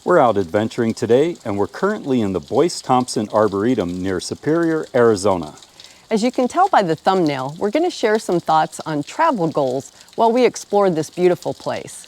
We're out adventuring today, and we're currently in the Boyce Thompson Arboretum near Superior, Arizona. As you can tell by the thumbnail, we're going to share some thoughts on travel goals while we explore this beautiful place.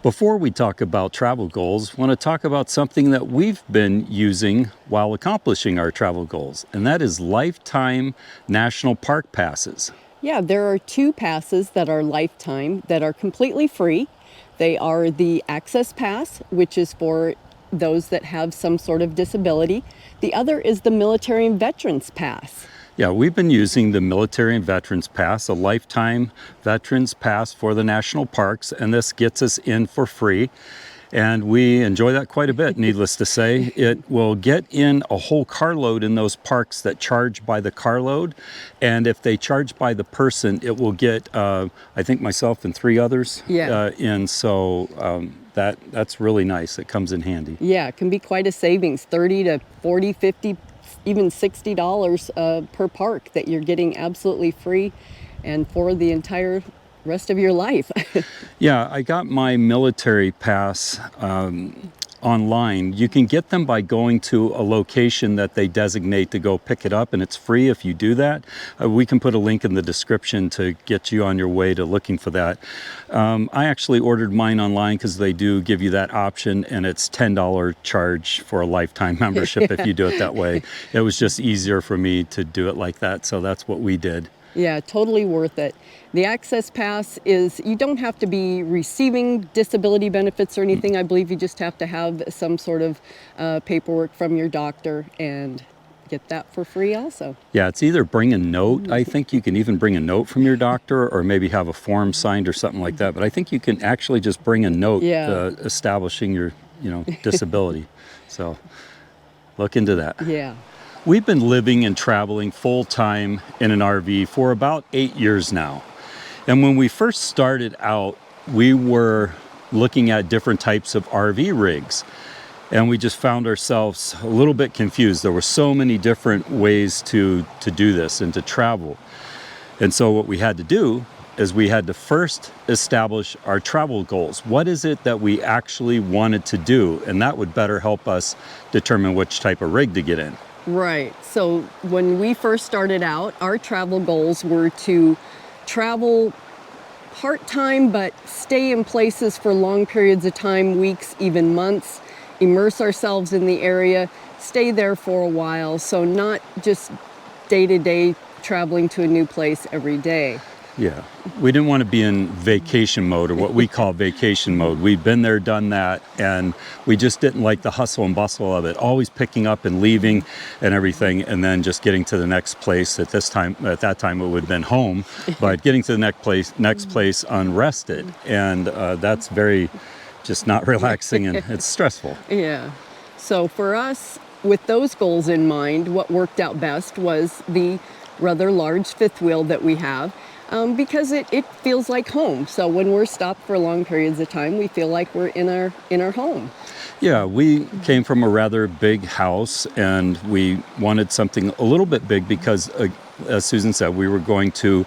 Before we talk about travel goals, I want to talk about something that we've been using while accomplishing our travel goals, and that is lifetime national park passes. Yeah, there are two passes that are lifetime that are completely free. They are the Access Pass, which is for those that have some sort of disability. The other is the Military and Veterans Pass. Yeah, we've been using the Military and Veterans Pass, a lifetime veterans pass for the national parks, and this gets us in for free. And we enjoy that quite a bit, needless to say. It will get in a whole carload in those parks that charge by the carload. And if they charge by the person, it will get, I think, myself and three others in. So that's really nice. It comes in handy. Yeah, it can be quite a savings, 30 to 40, 50, even $60 per park that you're getting absolutely free and for the entire rest of your life. Yeah, I got my military pass online. You can get them by going to a location that they designate to go pick it up, and it's free if you do that. We can put a link in the description to get you on your way to looking for that. I actually ordered mine online because they do give you that option, and it's $10 charge for a lifetime membership if you do it that way. It was just easier for me to do it like that, so that's what we did. Yeah, totally worth it. The Access Pass is, you don't have to be receiving disability benefits or anything. I believe you just have to have some sort of paperwork from your doctor and get that for free also. Yeah, it's either bring a note. I think you can even bring a note from your doctor or maybe have a form signed or something like that. But I think you can actually just bring a note establishing your disability. So look into that. Yeah. We've been living and traveling full-time in an RV for about 8 years now. And when we first started out, we were looking at different types of RV rigs. And we just found ourselves a little bit confused. There were so many different ways to do this and to travel. And so what we had to do is we had to first establish our travel goals. What is it that we actually wanted to do? And that would better help us determine which type of rig to get in. Right. So when we first started out, our travel goals were to travel part-time, but stay in places for long periods of time, weeks, even months, immerse ourselves in the area, stay there for a while. So not just day-to-day traveling to a new place every day. Yeah, we didn't want to be in vacation mode, or what we call vacation mode. We'd been there, done that, and we just didn't like the hustle and bustle of it. Always picking up and leaving and everything, and then just getting to the next place. At that time, it would have been home, but getting to the next place unrested, and that's very just not relaxing, and it's stressful. Yeah. So for us, with those goals in mind, what worked out best was the rather large fifth wheel that we have. Because it feels like home. So when we're stopped for long periods of time, we feel like we're in our home. Yeah, we came from a rather big house, and we wanted something a little bit big because, as Susan said, we were going to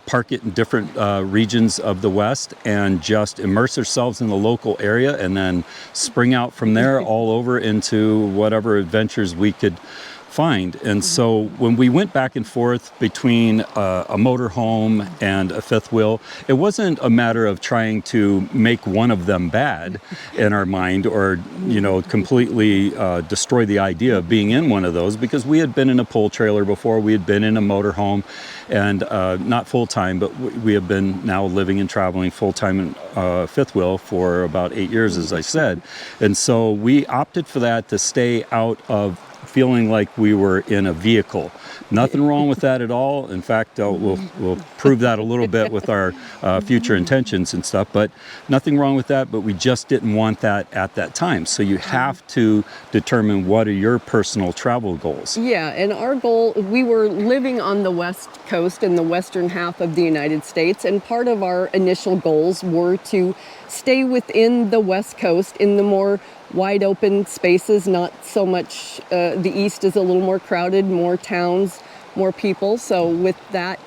park it in different regions of the West and just immerse ourselves in the local area and then spring out from there all over into whatever adventures we could find. And so when we went back and forth between a motorhome and a fifth wheel, it wasn't a matter of trying to make one of them bad in our mind, or completely destroy the idea of being in one of those, because we had been in a pull trailer before, we had been in a motorhome, and not full time, but we have been now living and traveling full time in fifth wheel for about 8 years, as I said. And so we opted for that, to stay out of feeling like we were in a vehicle. Nothing wrong with that at all. In fact, we'll prove that a little bit with our future intentions and stuff, but nothing wrong with that. But we just didn't want that at that time. So you have to determine what are your personal travel goals. Yeah, and our goal, we were living on the West Coast in the western half of the United States, and part of our initial goals were to stay within the West Coast in the more wide open spaces, not so much, the East is a little more crowded, more towns, more people. So with that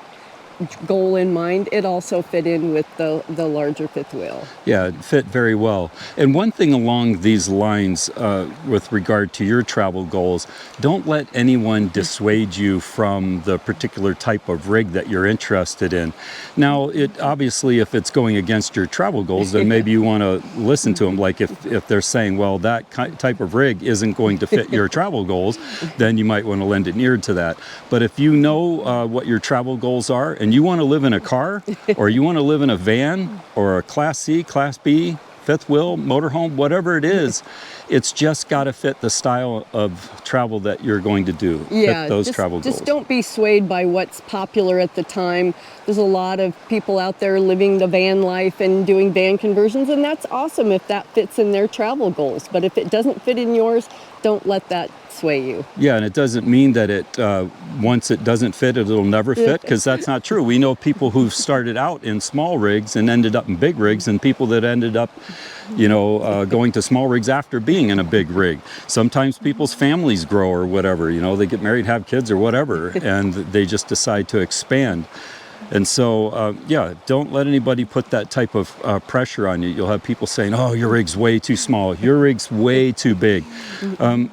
goal in mind, it also fit in with the larger fifth wheel. Yeah, it fit very well. And one thing along these lines, with regard to your travel goals, don't let anyone dissuade you from the particular type of rig that you're interested in. Now, obviously, if it's going against your travel goals, then maybe you want to listen to them. Like if they're saying, well, that type of rig isn't going to fit your travel goals, then you might want to lend an ear to that. But if you know what your travel goals are, and you want to live in a car, or you want to live in a van, or a Class C, Class B, fifth wheel, motorhome, whatever it is, it's just got to fit the style of travel that you're going to do. Yeah, fit those travel goals. Just don't be swayed by what's popular at the time. There's a lot of people out there living the van life and doing van conversions, and that's awesome if that fits in their travel goals. But if it doesn't fit in yours, don't let that sway you. Yeah, and it doesn't mean that once it doesn't fit, it'll never fit, because that's not true. We know people who've started out in small rigs and ended up in big rigs, and people that ended up, going to small rigs after being in a big rig. Sometimes people's families grow or whatever, they get married, have kids or whatever, and they just decide to expand. And so, don't let anybody put that type of pressure on you. You'll have people saying, oh, your rig's way too small. Your rig's way too big.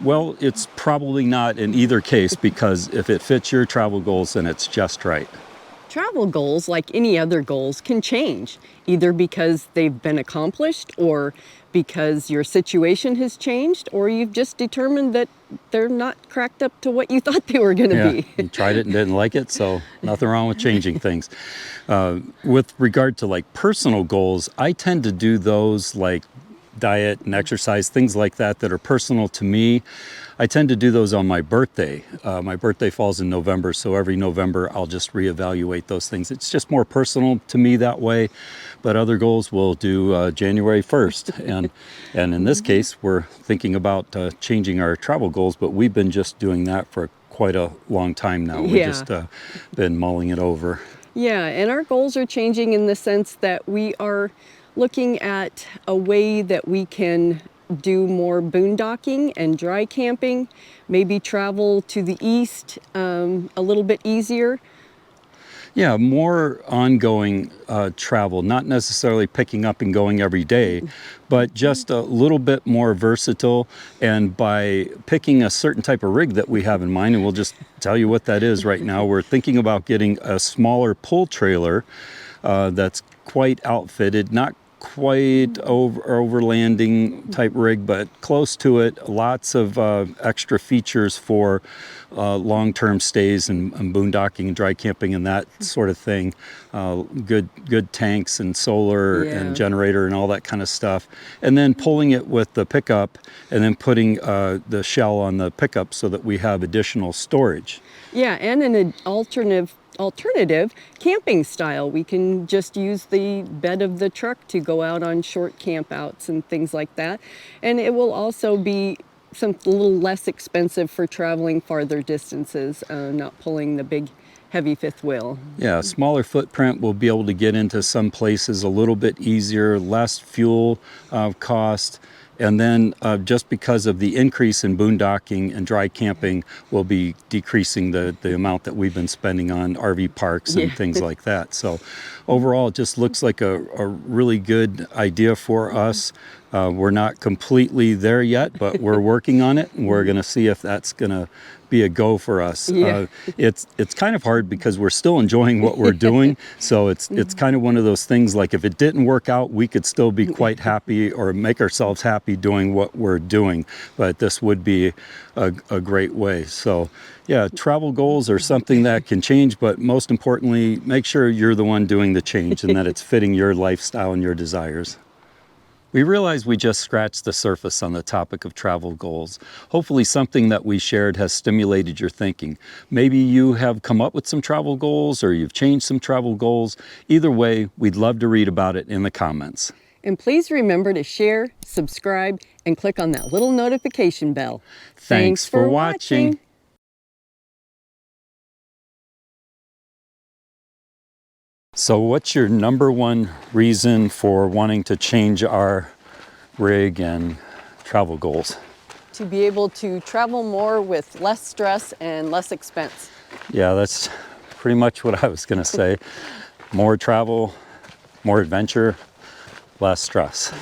Well, it's probably not in either case, because if it fits your travel goals, then it's just right. Travel goals, like any other goals, can change, either because they've been accomplished, or because your situation has changed, or you've just determined that they're not cracked up to what you thought they were going to be. You tried it and didn't like it, so nothing wrong with changing things. With regard to like personal goals, I tend to do those like diet and exercise, things like that are personal to me. I tend to do those on my birthday. My birthday falls in November, so every November I'll just reevaluate those things. It's just more personal to me that way, but other goals we'll do January 1st. And in this case, we're thinking about changing our travel goals, but we've been just doing that for quite a long time now. We've just been mulling it over. Yeah, and our goals are changing in the sense that we are looking at a way that we can do more boondocking and dry camping, maybe travel to the east a little bit easier. Yeah, more ongoing travel, not necessarily picking up and going every day, but just a little bit more versatile. And by picking a certain type of rig that we have in mind, and we'll just tell you what that is right now, we're thinking about getting a smaller pull trailer that's quite outfitted, not quite overlanding type rig, but close to it. Lots of extra features for long-term stays and boondocking and dry camping and that sort of thing. Good tanks and solar and generator and all that kind of stuff. And then pulling it with the pickup, and then putting the shell on the pickup so that we have additional storage. Yeah, and an alternative camping style. We can just use the bed of the truck to go out on short campouts and things like that. And it will also be a little less expensive for traveling farther distances, not pulling the big heavy fifth wheel. Yeah, smaller footprint, we'll be able to get into some places a little bit easier, less fuel cost. And then just because of the increase in boondocking and dry camping, we'll be decreasing the amount that we've been spending on RV parks and things like that. So overall, it just looks like a really good idea for us. We're not completely there yet, but we're working on it, and we're going to see if that's going to be a go for us. Yeah. It's kind of hard because we're still enjoying what we're doing. So it's kind of one of those things, like if it didn't work out, we could still be quite happy or make ourselves happy doing what we're doing. But this would be a great way. So yeah, travel goals are something that can change, but most importantly, make sure you're the one doing the change and that it's fitting your lifestyle and your desires. We realize we just scratched the surface on the topic of travel goals. Hopefully something that we shared has stimulated your thinking. Maybe you have come up with some travel goals or you've changed some travel goals. Either way, we'd love to read about it in the comments. And please remember to share, subscribe, and click on that little notification bell. Thanks for watching. So what's your number one reason for wanting to change our rig and travel goals? To be able to travel more with less stress and less expense. Yeah, that's pretty much what I was going to say. More travel, more adventure, less stress.